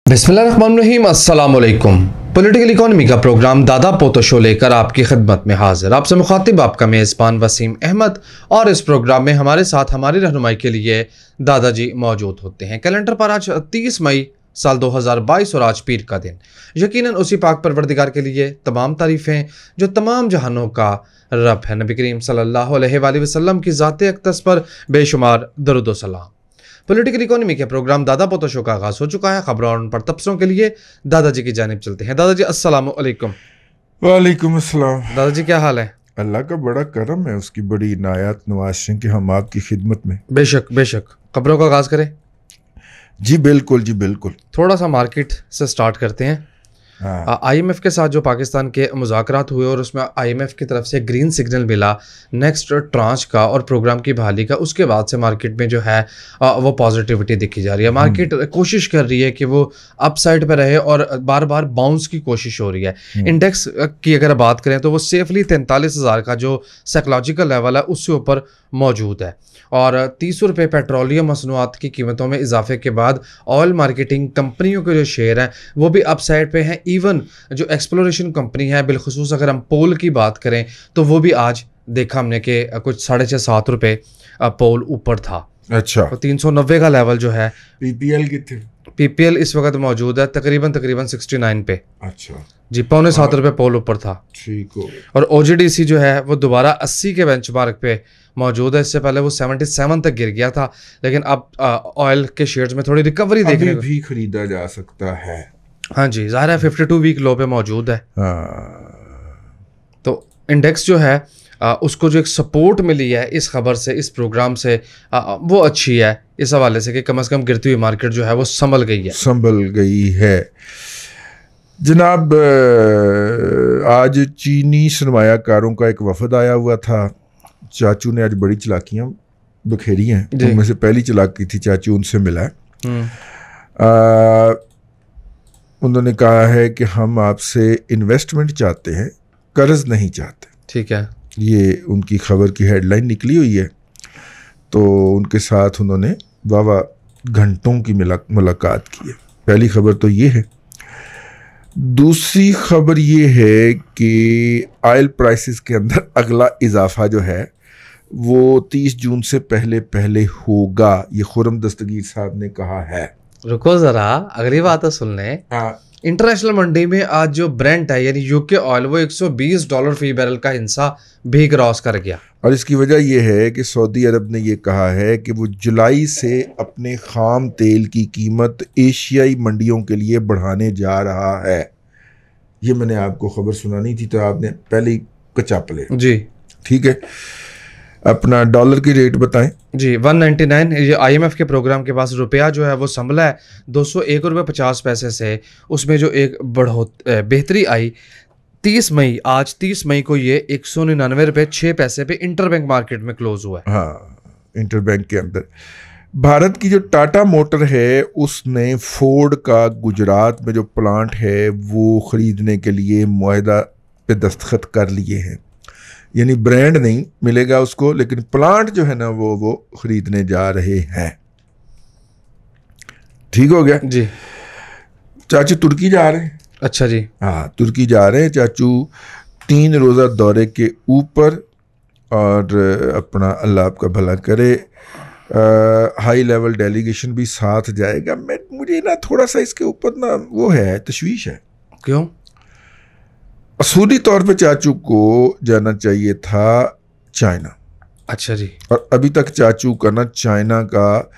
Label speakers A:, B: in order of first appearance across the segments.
A: बिस्मिल्लाहिर्रहमानिर्रहीम, अस्सलाम वालेकुम। पॉलिटिकल इकोनॉमी का प्रोग्राम दादा पोतो शो लेकर आपकी खिदमत में हाजिर। आपसे मुखातिब आपका मेज़बान वसीम अहमद, और इस प्रोग्राम में हमारे साथ हमारी रहनुमाई के लिए दादाजी मौजूद होते हैं। कैलेंडर पर आज 30 मई साल 2022 और आज पीर का दिन। यकीनन उसी पाक परवरदिगार के लिए तमाम तारीफ़ें जो तमाम जहानों का रब है। नबी करीम सल्लल्लाहु अलैहि वसल्लम की ज़ात अक़दस पर बेशुमार दरूद व सलाम। पॉलिटिकल इकोनॉमी के प्रोग्राम दादा पोतो शो का आगाज़ हो चुका है। खबरों और उन पर तबसरों के लिए दादाजी की जानिब चलते हैं। दादाजी अस्सलाम वालेकुम।
B: वालेकुम अस्सलाम।
A: दादाजी क्या हाल है?
B: अल्लाह का बड़ा करम है, उसकी बड़ी इनायत नवाज़ें कि हम आपकी खिदमत में।
A: बेशक बेशक। खबरों का आगाज़ करें?
B: जी बिल्कुल, जी बिल्कुल।
A: थोड़ा सा मार्केट से स्टार्ट करते हैं। IMF के साथ जो पाकिस्तान के मुज़ाकरात हुए और उसमें IMF की तरफ से ग्रीन सिग्नल मिला नेक्स्ट ट्रांच का और प्रोग्राम की बहाली का, उसके बाद से मार्केट में जो है वो पॉजिटिविटी दिखी जा रही है। मार्केट कोशिश कर रही है कि वो अप साइड पर रहे और बार बार बाउंस की कोशिश हो रही है। इंडेक्स की अगर बात करें तो वो सेफली 43,000 का जो साइकोलॉजिकल लेवल है उससे ऊपर मौजूद है। और 30 रुपये पेट्रोलियम मसनूआत की कीमतों में इजाफे के बाद ऑयल मार्केटिंग कंपनियों के जो शेयर हैं वो भी अप साइड पे हैं। इवन जो एक्सप्लोरेशन कंपनी है, बिलखुसूस अगर हम पोल की बात करें तो वो भी आज देखा हमने कि कुछ 6.5-7 रुपये पोल ऊपर था।
B: अच्छा,
A: तो 390 का लेवल जो है।
B: PPL कितने?
A: PPL इस वक्त मौजूद है तकरीबन 69 पे।
B: अच्छा
A: जी, 6.25 रुपये पोल ऊपर था।
B: ठीक हो।
A: और OGDC जो है वो दोबारा 80 के बेंचमार्क पे मौजूद है। इससे पहले वो 77 तक गिर गया था, लेकिन अब ऑयल के शेयर्स में थोड़ी रिकवरी देखने को
B: भी खरीदा जा सकता है।
A: हाँ जी, ज़ाहिर है 52 वीक लो पे मौजूद है। तो इंडेक्स जो है उसको जो एक सपोर्ट मिली है इस खबर से, इस प्रोग्राम से, वो अच्छी है इस हवाले से कि कम से कम गिरती हुई मार्केट जो है वो संभल गई है।
B: जनाब, आज चीनी सरमायाकारों का एक वफद आया हुआ था। चाचू ने आज बड़ी चालाकियाँ बखेरी हैं। उनमें से पहली चालाकी थी, चाचू उनसे मिला है। उन्होंने कहा है कि हम आपसे इन्वेस्टमेंट चाहते हैं, कर्ज नहीं चाहते।
A: ठीक है,
B: ये उनकी खबर की हेडलाइन निकली हुई है। तो उनके साथ उन्होंने वावा घंटों की मुलाकात की है। पहली खबर तो ये है। दूसरी खबर ये है कि ऑयल प्राइसेस के अंदर अगला इजाफा जो है वो 30 जून से पहले होगा, ये खुर्रम दस्तगीर साहब ने कहा है।
A: रुको ज़रा, अगली बात तो सुन लें। इंटरनेशनल मंडी में आज जो ब्रेंट है यानी यूके ऑयल वो $120 फी बैरल का हिस्सा भी क्रॉस कर गया।
B: और इसकी वजह यह है कि सऊदी अरब ने यह कहा है कि वो जुलाई से अपने खाम तेल की कीमत एशियाई मंडियों के लिए बढ़ाने जा रहा है। ये मैंने आपको खबर सुनानी थी तो आपने पहले ही कचाप ले
A: जी। ठीक है,
B: अपना डॉलर की रेट बताएं।
A: जी, 199। ये IMF के प्रोग्राम के पास रुपया जो है वो संभला है 201 रुपये 50 पैसे से। उसमें जो एक बेहतरी आई 30 मई, आज 30 मई को ये 199 रुपये 6 पैसे पे इंटरबैंक मार्केट में क्लोज हुआ है।
B: हाँ, इंटरबैंक के अंदर। भारत की जो टाटा मोटर है उसने फोर्ड का गुजरात में जो प्लांट है वो ख़रीदने के लिए मुआहदा पे दस्तखत कर लिए हैं। यानी ब्रांड नहीं मिलेगा उसको, लेकिन प्लांट जो है ना वो ख़रीदने जा रहे हैं। ठीक हो गया
A: जी।
B: चाचू तुर्की जा रहे हैं।
A: अच्छा जी।
B: हाँ, तुर्की जा रहे हैं चाचू 3 रोज़ा दौरे के ऊपर। और अपना अल्लाह आपका भला करे, हाई लेवल डेलीगेशन भी साथ जाएगा। मुझे ना थोड़ा सा इसके ऊपर ना वो है, तशवीश है।
A: क्यों?
B: असूली तौर पे चाचू को जाना चाहिए था चाइना।
A: अच्छा जी।
B: और अभी तक चाचू का ना चाइना का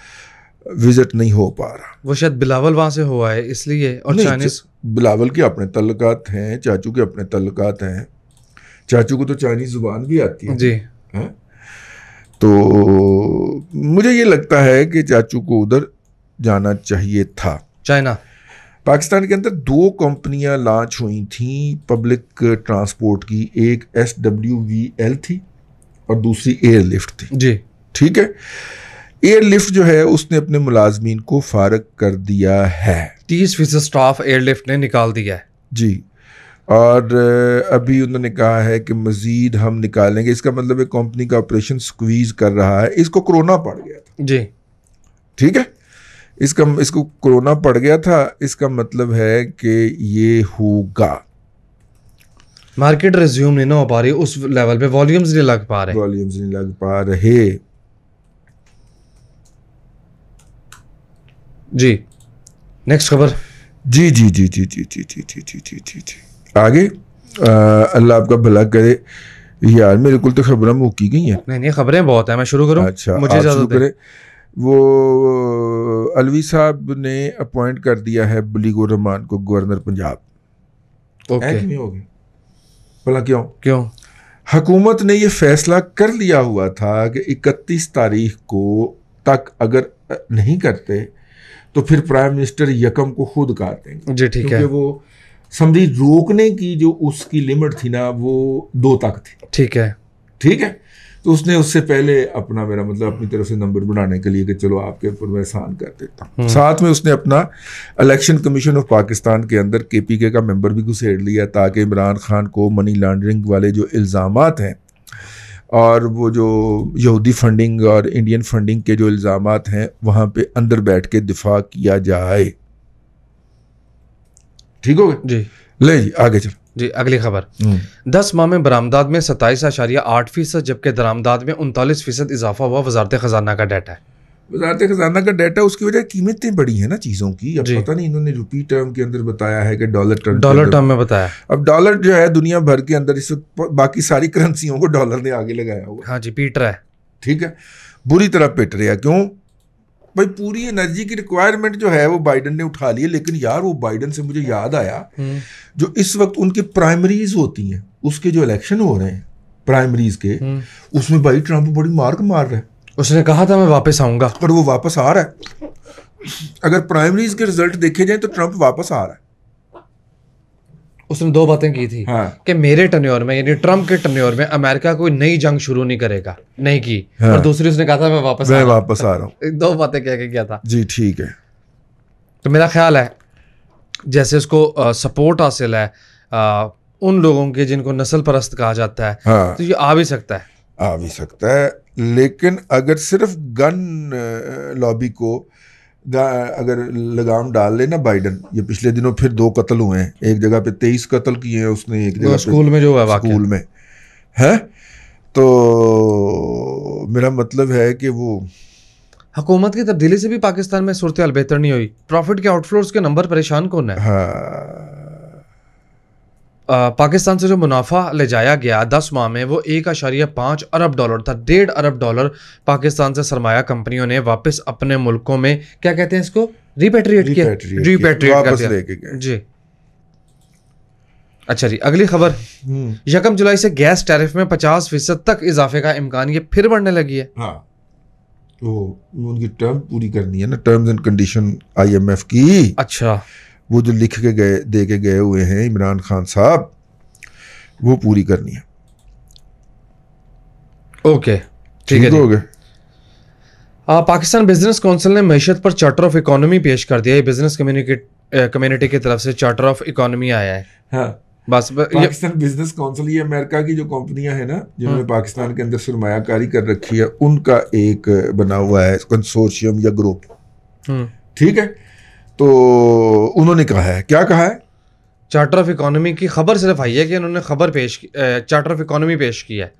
B: विजिट नहीं हो पा रहा।
A: वो शायद बिलावल वहाँ से हुआ है इसलिए। और चाइनीज
B: बिलावल के अपने तल्लुकात हैं, चाचू के अपने तल्लुकात हैं। चाचू को तो चाइनीज जुबान भी आती है
A: जी।
B: है? तो मुझे ये लगता है कि चाचू को उधर जाना चाहिए था, चाइना। पाकिस्तान के अंदर 2 कंपनियां लॉन्च हुई थी पब्लिक ट्रांसपोर्ट की। एक SWVL थी और दूसरी एयरलिफ्ट थी।
A: जी। ठीक है।
B: एयरलिफ्ट जो है उसने अपने मुलाजमीन को फारग कर दिया है।
A: 30% स्टाफ एयरलिफ्ट ने निकाल दिया है।
B: जी। और अभी उन्होंने कहा है कि मज़ीद हम निकालेंगे। इसका मतलब है कंपनी का ऑपरेशन स्क्वीज कर रहा है। इसको कोरोना पड़ गया था।
A: जी।
B: ठीक है, इसको कोरोना पड़ गया था, इसका मतलब है कि ये होगा।
A: मार्केट रिज्यूम नहीं ना हो पा रही उस लेवल पे, वॉल्यूम्स नहीं लग पा रहे। जी नेक्स्ट खबर।
B: जी जी जी जी जी जी जी जी जी जी जी जी आगे। अल्लाह आपका भला करे। यार मेरे को तो खबरें मुक्की गई हैं।
A: नहीं खबरें बहुत हैं, मैं शुरू करूं?
B: अच्छा
A: मुझे शुरू करें।
B: वो अलवी साहब ने अपॉइंट कर दिया है बुलीगुर रहमान को गवर्नर पंजाब।
A: ओके
B: हो गया भला क्यों? हुकूमत ने ये फैसला कर लिया हुआ था कि 31 तारीख को तक अगर नहीं करते तो फिर प्राइम मिनिस्टर यकम को खुद काट देंगे।
A: जी ठीक है।
B: क्योंकि वो समझी रोकने की जो उसकी लिमिट थी ना वो 2 तक थी। ठीक है। तो उसने उससे पहले अपना मेरा मतलब अपनी तरफ से नंबर बढ़ाने के लिए कि चलो आपके ऊपर मैं एहसान कर देता हूँ। साथ में उसने अपना इलेक्शन कमीशन ऑफ पाकिस्तान के अंदर KPK का मेंबर भी घुसेड़ लिया ताकि इमरान खान को मनी लॉन्ड्रिंग वाले जो इल्ज़ामात हैं और वो जो यहूदी फंडिंग और इंडियन फंडिंग के जो इल्ज़ामात हैं वहाँ पे अंदर बैठ के दिफा किया जाए। ठीक हो गया जी। ले जी आगे चलो
A: जी। अगली खबर। 10 माह में बरामदात में 27.8%, जबकि दरामदात में 39% इजाफा हुआ। वजारत खजाना का डाटा है।
B: वजारत खजाना का डाटा, उसकी वजह कीमतें बढ़ी है ना चीज़ों की। अब पता नहीं इन्होंने रुपी टर्म के अंदर बताया है कि डॉलर टर्म
A: में बताया।
B: अब डॉलर जो है दुनिया भर के अंदर इस बाकी सारी करेंसियों को डॉलर ने आगे लगाया हुआ।
A: हाँ जी पीट रहा है।
B: ठीक है, बुरी तरह पिट रहा है। क्यों भाई? पूरी एनर्जी की रिक्वायरमेंट जो है वो बाइडन ने उठा ली है। लेकिन यार वो बाइडन से मुझे याद आया जो इस वक्त उनकी प्राइमरीज होती हैं, उसके जो इलेक्शन हो रहे हैं प्राइमरीज के, उसमें भाई ट्रंप बड़ी मार्क मार रहा है। उसने कहा था मैं वापस आऊंगा, पर वो वापस आ रहा है। अगर प्राइमरीज के रिजल्ट देखे जाए तो ट्रंप वापस आ रहा है।
A: उसने 2 बातें की थी। हाँ। कि मेरे टर्न्योर में यानी ट्रंप के टर्न्योर में अमेरिका कोई नई जंग शुरू नहीं करेगा, नहीं की। हाँ। और दूसरी उसने कहा था मैं वापस आ रहा हूँ। 2 बातें कह के किया था जी। ठीक है, तो मेरा ख्याल है जैसे उसको सपोर्ट हासिल है उन लोगों के जिनको नस्ल परस्त कहा जाता है। हाँ। तो ये आ भी सकता है। लेकिन अगर सिर्फ गन लॉबी को अगर लगाम डाल लेना बाइडन, ये पिछले दिनों फिर 2 कत्ल हुए हैं, एक जगह पे 23 कत्ल किए हैं उसने, एक जगह स्कूल में जो है स्कूल में है। तो मेरा मतलब है कि वो हुकूमत की तब्दीली से भी पाकिस्तान में सूरत हाल बेहतर नहीं हुई। प्रॉफिट के आउटफ्लोज के नंबर परेशान कौन है? हाँ। पाकिस्तान से जो मुनाफा ले जाया गया 10 माह में वो 1.5 अरब डॉलर था। 1.5 अरब डॉलर पाकिस्तान से सरमाया कंपनियों ने वापस अपने मुल्कों में क्या कहते हैं इसको रिपेट्रिएट किया जी। अच्छा जी अगली खबर। 1 जुलाई से गैस टैरिफ में 50% तक इजाफे का इम्कान, ये फिर बढ़ने लगी है।
B: हाँ, तो उनकी टर्म पूरी करनी है ना, टर्म्स एंड कंडीशन IMF की। अच्छा, वो जो लिख के दे के गए हुए हैं इमरान खान साहब, वो पूरी करनी है। ओके ठीक है, हो गए।
A: पाकिस्तान बिजनेस काउंसिल ने मईशत पर चार्टर ऑफ इकोनॉमी पेश कर दिया है। बिजनेस कम्युनिटी की तरफ से चार्टर ऑफ इकोनॉमी आया है। हाँ, बस
B: पाकिस्तान बिजनेस काउंसिल, ये अमेरिका की जो कंपनियां हैं ना जिन्होंने पाकिस्तान के अंदर सरमायाकारी कर रखी है, उनका एक बना हुआ है कंसोर्शियम या ग्रुप। ठीक है, तो उन्होंने कहा है, क्या कहा है?
A: चार्टर ऑफ इकोनॉमी की खबर सिर्फ आई है कि उन्होंने खबर पेश की, चार्टर ऑफ इकोनॉमी पेश की है।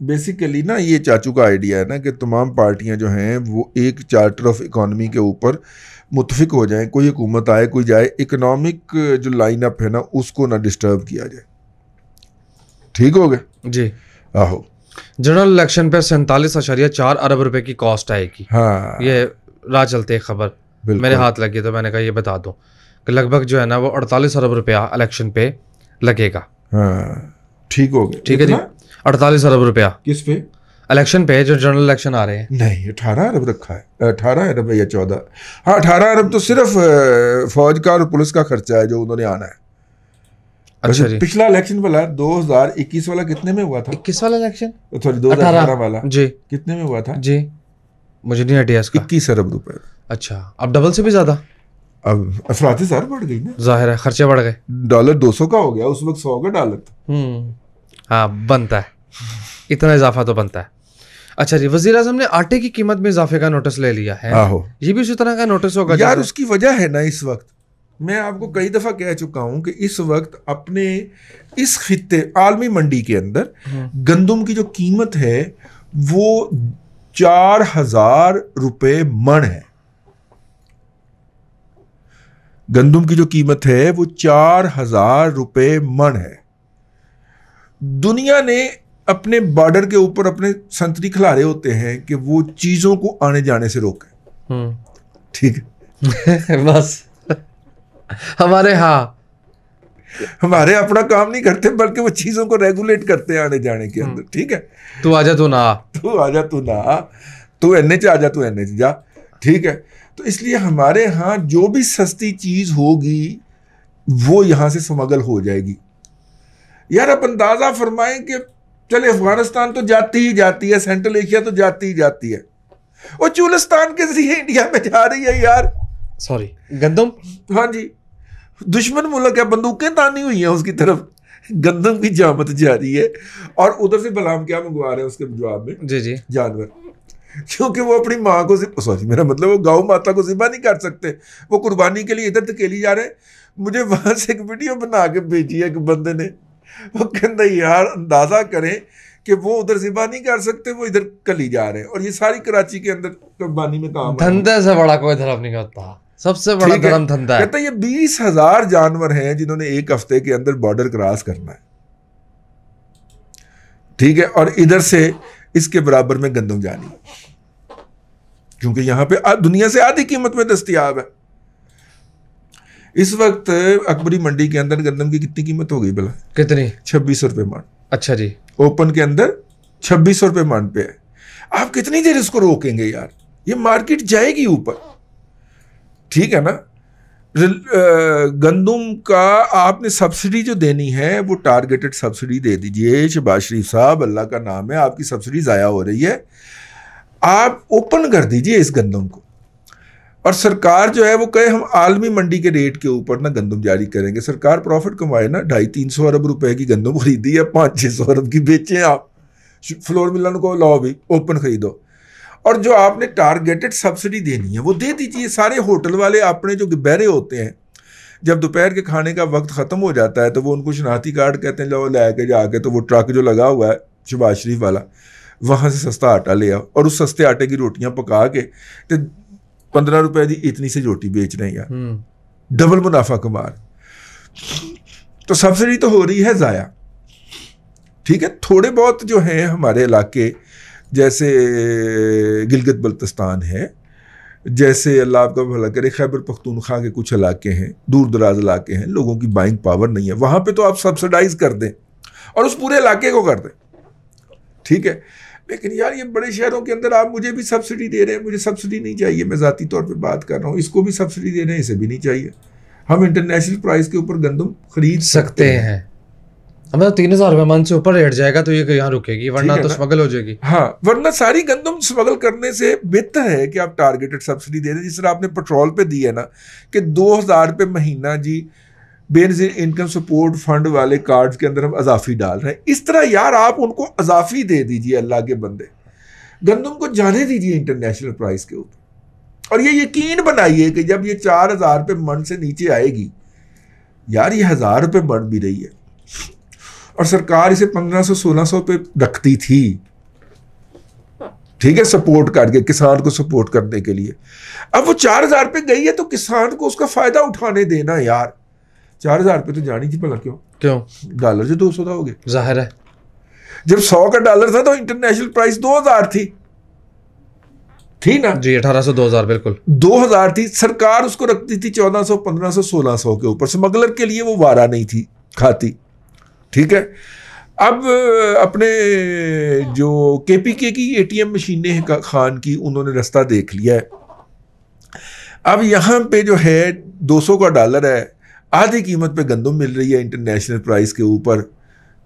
B: बेसिकली ना ये चाचू का आइडिया है ना कि तमाम पार्टियां जो हैं वो एक चार्टर ऑफ इकोनॉमी के ऊपर मुत्तफिक हो जाएं। कोई हुकूमत आए कोई जाए, इकोनॉमिक जो लाइन अप है ना उसको ना डिस्टर्ब किया जाए। ठीक हो गया
A: जी।
B: आहो,
A: जनरल इलेक्शन पे 47.4 अरब रुपए की कॉस्ट आएगी। हाँ, ये राह चलते खबर मेरे हाथ लगी तो मैंने कहा ये बता दो कि लगभग जो है ना वो 48 अरब रुपया इलेक्शन पे लगेगा।
B: हाँ, ठीक हो गया।
A: ठीक है जी, 48 अरब रुपया
B: किस पे?
A: इलेक्शन पे, जो जनरल इलेक्शन आ रहे हैं।
B: नहीं, 18 अरब रखा है। 18 अरब या 14। हाँ, 18 अरब तो सिर्फ फौज का और पुलिस का खर्चा है जो उन्होंने आना है। अच्छा जी। पिछला इलेक्शन वाला 2021 वाला कितने में हुआ था?
A: 21 वाला इलेक्शन,
B: सॉरी 2018 वाला
A: जी,
B: कितने में हुआ था
A: जी? मुझे नहीं आइडिया इसका।
B: 21 अरब रुपए।
A: अच्छा, अब डबल से भी ज्यादा,
B: अब अफराती ज़ार बढ़ गई ना,
A: जाहिर है खर्चे बढ़ गए।
B: डॉलर 200 का हो गया, उस वक्त 100 का डॉलर था।
A: हाँ, बनता है, इतना इजाफा तो बनता है। अच्छा जी, वज़ीर आज़म ने आटे की कीमत में इजाफे का नोटिस ले लिया है।
B: आहो,
A: ये भी उसी तरह का नोटिस होगा
B: यार। उसकी वजह है ना, इस वक्त मैं आपको कई दफा कह चुका हूं कि इस वक्त अपने इस खित्ते आलमी मंडी के अंदर गंदम की जो कीमत है वो 4,000 रुपए मन है। गंदम की जो कीमत है वो 4,000 रुपए मन है। दुनिया ने अपने बॉर्डर के ऊपर अपने संतरी खिलारे होते हैं कि वो चीजों को आने जाने से रोके, ठीक है।
A: बस हमारे
B: अपना काम नहीं करते, बल्कि वो चीजों को रेगुलेट करते हैं आने जाने के अंदर, ठीक है।
A: तू आजा तू ना,
B: तू आजा तू ना, तू NH आजा तू NH जा, ठीक है। तो इसलिए हमारे यहाँ जो भी सस्ती चीज होगी वो यहां से स्मगल हो जाएगी। यार आप अंदाजा फरमाएं कि चले अफगानिस्तान तो जाती ही जाती है, सेंट्रल एशिया तो जाती ही जाती है, और चुलिस्तान के जरिए इंडिया में जा रही है यार।
A: सॉरी, गंदम,
B: हाँ जी, दुश्मन मुल्क है, बंदूकें तानी हुई हैं उसकी तरफ, गंदम की जामत जारी है, और उधर से बलाम क्या मंगवा रहे हैं उसके जवाब में?
A: जी जी,
B: जानवर, क्योंकि वो अपनी माँ को, सॉरी मेरा मतलब वो गौ माता को ज़िबा नहीं कर सकते, वो कुर्बानी के लिए इधर धकेली जा रहे हैं। मुझे वहां से एक वीडियो बना के भेजी है एक बंदे ने, वो कहता यार अंदाजा करें कि वो उधर ज़िबा नहीं कर सकते, वो इधर कली जा रहे हैं, और ये सारी कराची के अंदर कुर्बानी में काम,
A: धंधे से बड़ा कोई धर्म नहीं करता, सबसे बड़ा धर्म धंधा है।
B: कहता ये 20,000 जानवर हैं जिन्होंने एक हफ्ते के अंदर बॉर्डर क्रॉस करना है, ठीक है, और इधर से इसके बराबर में गंदम जानी, क्योंकि यहां पे दुनिया से आधी कीमत में दस्तयाब है। इस वक्त अकबरी मंडी के अंदर गंदम की कितनी कीमत हो गई भला?
A: कितनी?
B: 2600 रुपये मन।
A: अच्छा जी,
B: ओपन के अंदर 2600 रुपये मन पे है। आप कितनी देर इसको रोकेंगे यार? ये मार्केट जाएगी ऊपर, ठीक है ना। गंदम का आपने सब्सिडी जो देनी है वो टारगेटेड सब्सिडी दे दीजिए। शहबाज शरीफ साहब, अल्लाह का नाम है, आपकी सब्सिडी ज़ाया हो रही है, आप ओपन कर दीजिए इस गंदम को, और सरकार जो है वो कहे हम आलमी मंडी के रेट के ऊपर ना गंदम जारी करेंगे। सरकार प्रॉफिट कमाए ना, 250-300 अरब रुपए की गंदम खरीदी है, 500-600 अरब की बेचें आप, फ्लोर मिलन को लाओ भी, ओपन खरीदो, और जो आपने टारगेटेड सब्सिडी देनी है वो दे दीजिए। सारे होटल वाले अपने जो बहरे होते हैं, जब दोपहर के खाने का वक्त ख़त्म हो जाता है तो वो उनको शनाख्ती कार्ड कहते हैं, लो लेके जाके, तो वो ट्रक जो लगा हुआ है शहबाज शरीफ वाला, वहाँ से सस्ता आटा ले आओ, और उस सस्ते आटे की रोटियाँ पका के तो 15 रुपए की इतनी सी रोटी बेच रहे हैं यार, डबल मुनाफा कमा रहे। तो सब्सिडी तो हो रही है ज़ाया, ठीक है। थोड़े बहुत जो हैं हमारे इलाके, जैसे गिलगित बल्तिस्तान है, जैसे अल्लाह आपका भला करे खैबर पख्तूनख्वा के कुछ इलाके हैं, दूर दराज इलाके हैं, लोगों की बाइंग पावर नहीं है, वहाँ पे तो आप सब्सिडाइज कर दें और उस पूरे इलाके को कर दें, ठीक है। लेकिन यार ये बड़े शहरों के अंदर आप मुझे भी सब्सिडी दे रहे हैं, मुझे सब्सिडी नहीं चाहिए, मैं ज़ाती तौर पे बात कर रहा हूँ, इसको भी सब्सिडी दे रहे हैं, इसे भी नहीं चाहिए। हम इंटरनेशनल प्राइस के ऊपर गंदम खरीद सकते हैं।
A: हमें 3,000 रुपये मन से ऊपर रेट जाएगा तो ये यहाँ रुकेगी, वरना तो स्मगल हो जाएगी।
B: हाँ, वरना सारी गंदम स्मगल करने से बेहतर है कि आप टारगेटेड सब्सिडी दे दें। जिस तरह आपने पेट्रोल पे दी है ना कि 2,000 रुपये महीना जी बेनजीर इनकम सपोर्ट फंड वाले कार्ड्स के अंदर हम अजाफी डाल रहे हैं, इस तरह यार आप उनको अजाफी दे दीजिए। अल्लाह के बंदे, गंदम को जाने दीजिए इंटरनेशनल प्राइस के ऊपर, और ये यकीन बनाइए कि जब ये 4,000 रुपये मन से नीचे आएगी, यार ये 1,000 रुपये मन भी रही है, और सरकार इसे 1,500-1,600 पे रखती थी, ठीक है, सपोर्ट करके किसान को सपोर्ट करने के लिए। अब वो 4,000 पे गई है तो किसान को उसका फायदा उठाने देना यार। 4,000 पे तो जानी थी भला, क्यों डॉलर जो 200 हो गए,
A: जाहिर है। जब
B: 100 का डॉलर था तो इंटरनेशनल प्राइस 2,000 थी ना
A: जी, 1,800 2,000 बिल्कुल
B: 2,000 थी। सरकार उसको रखती थी 1,400 1,500 1,600 के ऊपर। स्मगलर के लिए वो वारा नहीं थी खाती, ठीक है। अब अपने जो KPK की ATM मशीनें खान की, उन्होंने रास्ता देख लिया है। अब यहाँ पे जो है 200 का डॉलर है, आधी कीमत पे गंदम मिल रही है इंटरनेशनल प्राइस के ऊपर,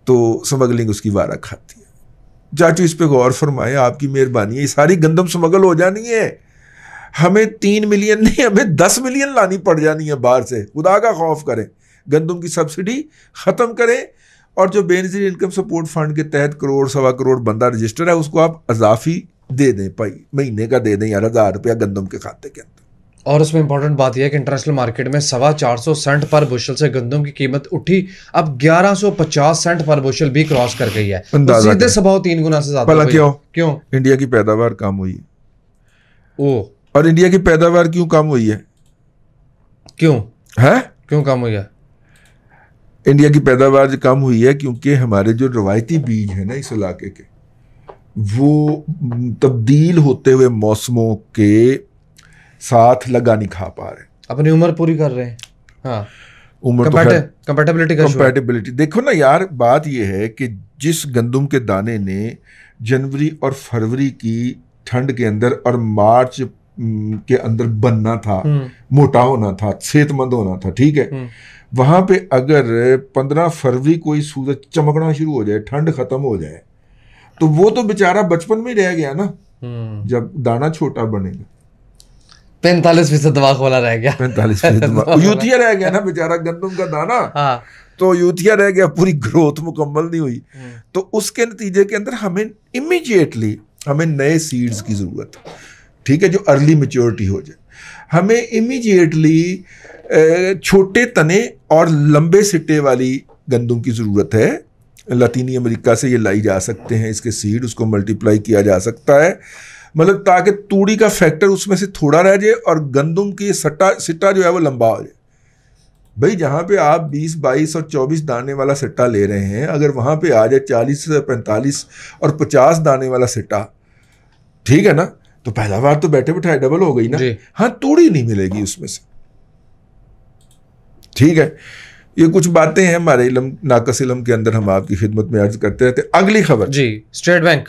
B: तो स्मगलिंग उसकी वारा खाती है। चाचू इस पे गौर फरमाए, आपकी मेहरबानी है, ये सारी गंदम स्मगल हो जानी है। हमें 3 मिलियन नहीं, हमें 10 मिलियन लानी पड़ जानी है बाहर से। खुदा का खौफ करें, गंदम की सब्सिडी ख़त्म करें और जो बेनजीर इनकम सपोर्ट फंड के तहत करोड़ सवा करोड़ बंदा रजिस्टर है, उसको आप अजाफी दे दें भाई, महीने का दे दें यार 1000 रुपया गंदम के खाते के अंदर।
A: और उसमें इंपॉर्टेंट बात यह है कि इंटरनेशनल मार्केट में 450 सेंट पर बुशल से गंदम की कीमत उठी, अब 1150 सेंट पर बुशल भी क्रॉस कर गई है, तो सीधे सबाव 3 गुना से ज्यादा।
B: भला
A: क्यों?
B: इंडिया की पैदावार कम हुई
A: ओ,
B: और इंडिया की पैदावार क्यों कम हुई है?
A: क्यों कम हुई है?
B: इंडिया की पैदावार जो कम हुई है क्योंकि हमारे जो रवायती बीज है ना इस इलाके के, वो तब्दील होते हुए मौसमों के साथ लगा नहीं खा पा रहे,
A: अपनी उम्र पूरी कर रहे हैं। हाँ,
B: उम्र
A: कंपैटिबिलिटी
B: देखो ना यार, बात ये है कि जिस गंदम के दाने ने जनवरी और फरवरी की ठंड के अंदर और मार्च के अंदर बनना था, मोटा होना था, सेहतमंद होना था, ठीक है, वहां पे अगर 15 फरवरी को ही सूरज चमकना शुरू हो जाए, ठंड खत्म हो जाए, तो वो तो बेचारा बचपन में रह गया ना, जब दाना छोटा बनेगा
A: 45% दवा खोला रह गया,
B: 45% यूथिया रह गया ना बेचारा गंदम का दाना।
A: हाँ।
B: तो यूथिया रह गया, पूरी ग्रोथ मुकम्मल नहीं हुई। तो उसके नतीजे के अंदर हमें इमीडिएटली हमें नए सीड्स की जरूरत है, ठीक है, जो अर्ली मैच्योरिटी हो जाए। हमें इमीडिएटली छोटे तने और लंबे सिट्टे वाली गंदम की ज़रूरत है। लतीनी अमेरिका से ये लाई जा सकते हैं इसके सीड, उसको मल्टीप्लाई किया जा सकता है, मतलब ताकि तूड़ी का फैक्टर उसमें से थोड़ा रह जाए और गंदम की सिट्टा जो है वो लंबा हो जाए। भाई जहाँ पे आप 20, 22 और 24 दाने वाला सिट्टा ले रहे हैं, अगर वहाँ पे आ जाए 40 से 45 और 50 दाने वाला सिट्टा, ठीक है ना, तो पैदावार तो बैठे बैठाए डबल हो गई ना। हाँ, तूड़ी नहीं मिलेगी उसमें से, ठीक है। ये कुछ बातें हैं हमारे इल्म नाकस इल्म के अंदर, हम आपकी खिदमत में अर्ज करते रहते। अगली खबर जी,
A: स्टेट बैंक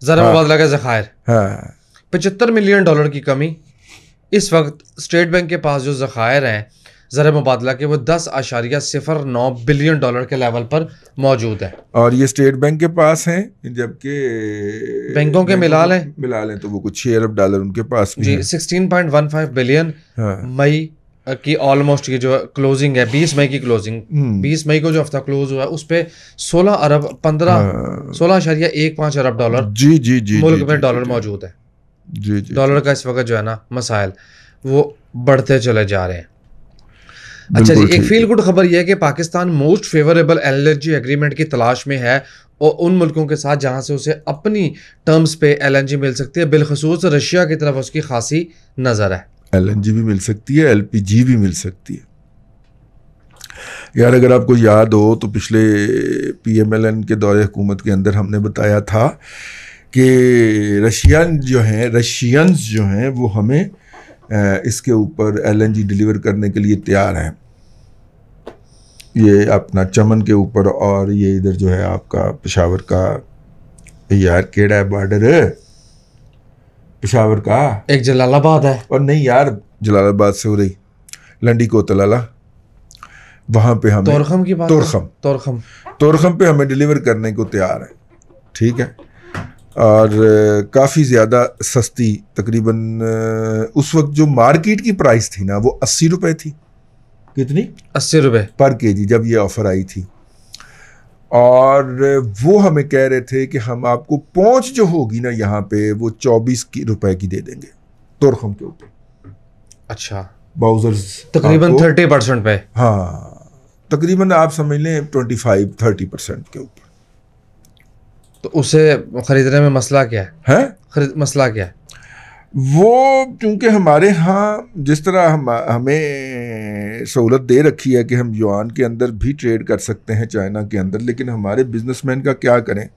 A: ज़र मुबादला के ज़खायर,
B: हाँ,
A: $75 मिलियन की कमी। इस वक्त स्टेट बैंक के पास जो ज़खायर हैं ज़र मुबादला के, वो $10.09 बिलियन के लेवल पर मौजूद है,
B: और ये स्टेट बैंक के पास हैं, जबकि
A: बैंकों के मिला लें
B: तो वो कुछ $6 अरब उनके पास भी
A: जी, 16.15 बिलियन। मई की ऑलमोस्ट ये जो क्लोजिंग है, 20 मई की क्लोजिंग, 20 मई को जो हफ्ता क्लोज हुआ है उस पे 16.15 अरब
B: जी जी जी
A: मुल्क में डॉलर मौजूद है।
B: जी जी,
A: डॉलर का इस वक्त जो है ना मसाइल वो बढ़ते चले जा रहे हैं। अच्छा जी, एक फील गुड खबर यह है कि Pakistan most favourable LNG agreement की तलाश में है और उन मुल्कों के साथ जहां से उसे अपनी टर्म्स पे एलएनजी मिल सकती है, बिलखसूस रशिया की तरफ उसकी खासी नज़र है।
B: एलएनजी भी मिल सकती है, एलपीजी भी मिल सकती है। यार अगर आपको याद हो तो पिछले पीएमएलएन के दौरे हुकूमत के अंदर हमने बताया था कि रशियंस जो हैं वो हमें इसके ऊपर एलएनजी डिलीवर करने के लिए तैयार हैं, ये अपना चमन के ऊपर, और ये इधर जो है आपका पेशावर का, यार केड़ा है बॉर्डर पेशावर का,
A: एक जलालाबाद है,
B: और नहीं यार जलालाबाद से हो रही लंडी कोतलाला, वहाँ पे हमें
A: तोरखम की बात,
B: तोरखम पे हमें डिलीवर करने को तैयार है, ठीक है। और काफ़ी ज़्यादा सस्ती, तकरीबन उस वक्त जो मार्केट की प्राइस थी ना वो 80 रुपये थी। कितनी?
A: 80 रुपये
B: पर केजी जब ये ऑफ़र आई थी, और वो हमें कह रहे थे कि हम आपको पहुंच जो होगी ना यहाँ पे वो 24 रुपए की दे देंगे तोरखम के ऊपर।
A: अच्छा,
B: बाउजर्स
A: तकरीबन 30% पे,
B: हाँ तकरीबन आप समझ लें 25-30% के ऊपर।
A: तो उसे खरीदने में मसला क्या है? मसला क्या है?
B: वो क्योंकि हमारे यहाँ जिस तरह हमें सहूलत दे रखी है कि हम युआन के अंदर भी ट्रेड कर सकते हैं चाइना के अंदर, लेकिन हमारे बिजनेसमैन का क्या करें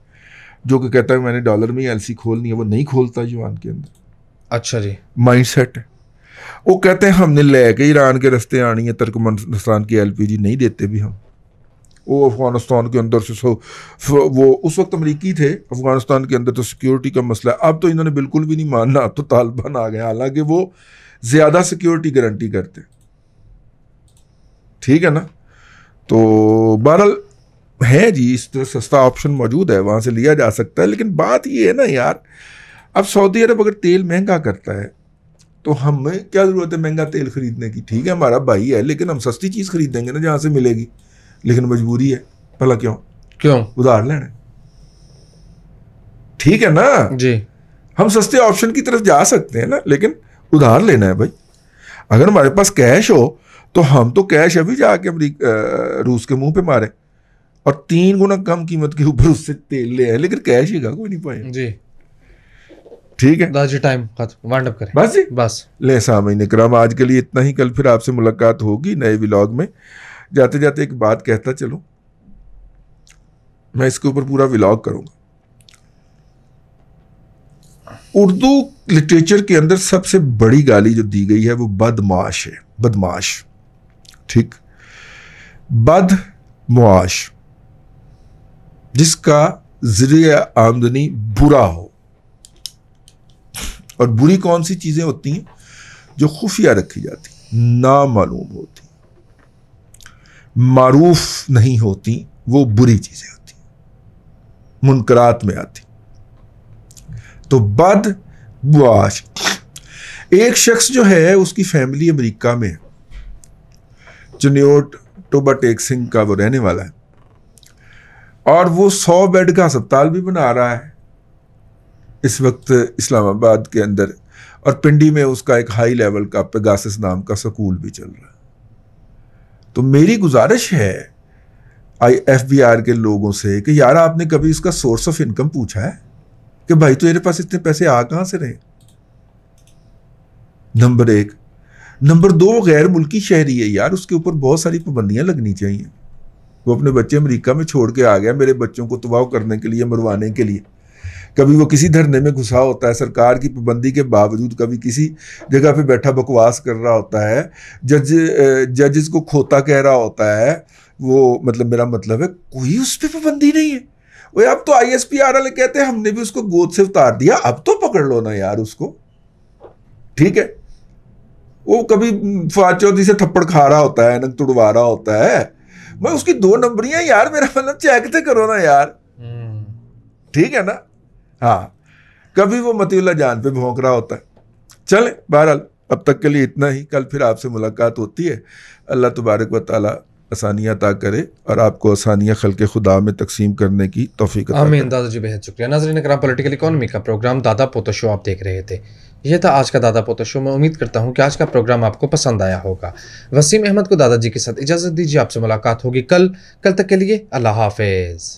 B: जो कि कहता है मैंने डॉलर में ही एलसी खोलनी है, वो नहीं खोलता युआन के अंदर।
A: अच्छा जी,
B: माइंड सेट है। वो कहते हैं हमने लेके ईरान के रास्ते आनी है, तुर्कमेनिस्तान की एलपीजी नहीं देते भी हम। वो अफ़गानिस्तान के अंदर से वो उस वक्त अमरीकी थे, अफ़गानिस्तान के अंदर तो सिक्योरिटी का मसला है। अब तो इन्होंने बिल्कुल भी नहीं मानना, अब तो तालिबान आ गए, हालांकि वो ज़्यादा सिक्योरिटी गारंटी करते, ठीक है ना। तो बहरहाल है जी, इस तरह सस्ता ऑप्शन मौजूद है, वहाँ से लिया जा सकता है। लेकिन बात ये है ना यार, अब सऊदी अरब अगर तेल महंगा करता है तो हमें क्या ज़रूरत है महंगा तेल ख़रीदने की? ठीक है हमारा भाई है, लेकिन हम सस्ती चीज़ खरीदेंगे ना जहाँ से मिलेगी, लेकिन मजबूरी है। भला क्यों?
A: क्यों?
B: उधार लेना है, ठीक है ना
A: जी।
B: हम सस्ते ऑप्शन की तरफ जा सकते हैं ना, लेकिन उधार लेना है भाई। अगर हमारे पास कैश हो तो हम तो कैश अभी जाके रूस के मुंह पे मारे और 3 गुना कम कीमत के ऊपर उससे तेल ले आए, लेकिन कैश ही कोई नहीं पाए
A: जी।
B: ठीक है
A: दादाजी टाइम खत्म, वाइंड अप करें
B: बस जी।
A: बस
B: ले सामीन इकराम, आज के लिए इतना ही। कल फिर आपसे मुलाकात होगी नए व्लॉग में। जाते जाते एक बात कहता चलो, मैं इसके ऊपर पूरा व्लॉग करूंगा। उर्दू लिटरेचर के अंदर सबसे बड़ी गाली जो दी गई है वो बदमाश है, बदमाश, ठीक, बदमाश, जिसका ज़रिया आमदनी बुरा हो। और बुरी कौन सी चीजें होती हैं? जो खुफिया रखी जाती, नामालूम होती, मारूफ नहीं होती, वो बुरी चीजें होती, मुनकरात में आती। तो बदमाश एक शख्स जो है उसकी फैमिली अमेरिका में है, जुनियोट टोबा टेक सिंह का वो रहने वाला है, और वो 100 बेड का अस्पताल भी बना रहा है इस वक्त इस्लामाबाद के अंदर, और पिंडी में उसका एक हाई लेवल का पेगासस नाम का स्कूल भी चल रहा है। तो मेरी गुजारिश है IFBR के लोगों से कि यार आपने कभी इसका सोर्स ऑफ इनकम पूछा है कि भाई तेरे पास इतने पैसे आ कहां से रहे? नंबर 1। नंबर 2, गैर मुल्की शहरी है यार, उसके ऊपर बहुत सारी पाबंदियां लगनी चाहिए। वो अपने बच्चे अमेरिका में छोड़ के आ गया मेरे बच्चों को तबाह करने के लिए, मरवाने के लिए। कभी वो किसी धरने में घुसा होता है सरकार की पाबंदी के बावजूद, कभी किसी जगह पे बैठा बकवास कर रहा होता है, जजेस को खोता कह रहा होता है वो, मतलब मेरा मतलब है कोई उस पर पाबंदी नहीं है। वो अब तो ISPR वाले कहते हैं हमने भी उसको गोद से उतार दिया, अब तो पकड़ लो ना यार उसको, ठीक है। वो कभी फवाद चौधरी से थप्पड़ खा रहा होता है, नंग तुड़वा रहा होता है, मैं उसकी 2 नंबरियां यार, मेरा मतलब चेक तो करो ना यार, ठीक है ना। हाँ, कभी वो मतीउल्लाह जान पे भौंक रहा होता है। चले बहरहाल अब तक के लिए इतना ही, कल फिर आपसे मुलाकात होती है। अल्लाह तबारक व तआला आसानियाँ अता करे और आपको आसानियाँ खल्क़े खुदा में तकसीम करने की तौफीक अता करे।
A: आमीन। दादाजी बेहद शुक्रिया। नाज़रीन इकराम, पॉलिटिकल इकोनॉमी का प्रोग्राम दादा पोता शो आप देख रहे थे। यह था आज का दादा पोता शो। मैं उम्मीद करता हूँ कि आज का प्रोग्राम आपको पसंद आया होगा। वसीम अहमद को दादाजी के साथ इजाज़त दीजिए, आपसे मुलाकात होगी कल तक के लिए अल्लाह हाफिज़।